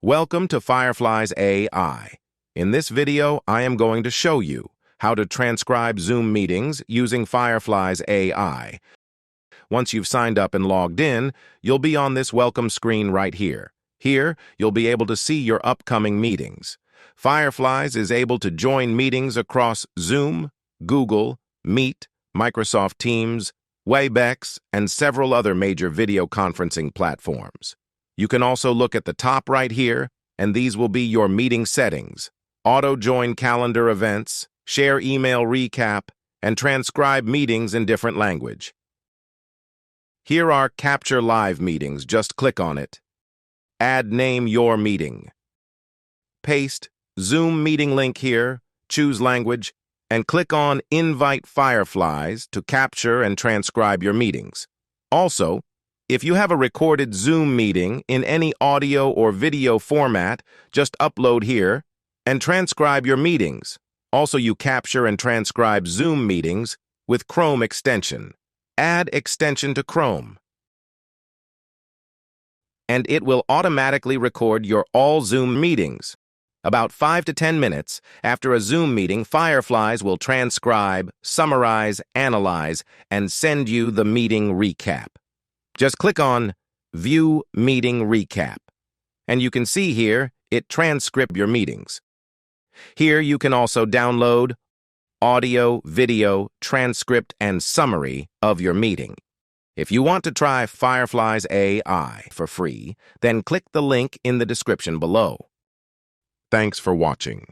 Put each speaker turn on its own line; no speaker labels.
Welcome to Fireflies AI. In this video, I am going to show you how to transcribe Zoom meetings using Fireflies AI. Once you've signed up and logged in, you'll be on this welcome screen right here. Here, you'll be able to see your upcoming meetings. Fireflies is able to join meetings across Zoom, Google, Meet, Microsoft Teams, Webex, and several other major video conferencing platforms. You can also look at the top right here, and these will be your meeting settings: auto-join calendar events, share email recap, and transcribe meetings in different language. Here are Capture Live Meetings. Just click on it. Add Name Your Meeting. Paste Zoom meeting link here, choose language, and click on Invite Fireflies to capture and transcribe your meetings. Also, if you have a recorded Zoom meeting in any audio or video format, just upload here and transcribe your meetings. Also, you capture and transcribe Zoom meetings with Chrome extension. Add extension to Chrome, and it will automatically record your all Zoom meetings. About 5 to 10 minutes after a Zoom meeting, Fireflies will transcribe, summarize, analyze, and send you the meeting recap. Just click on View Meeting Recap, and you can see here it transcribes your meetings. Here you can also download audio, video, transcript, and summary of your meeting. If you want to try Fireflies AI for free, then click the link in the description below. Thanks for watching.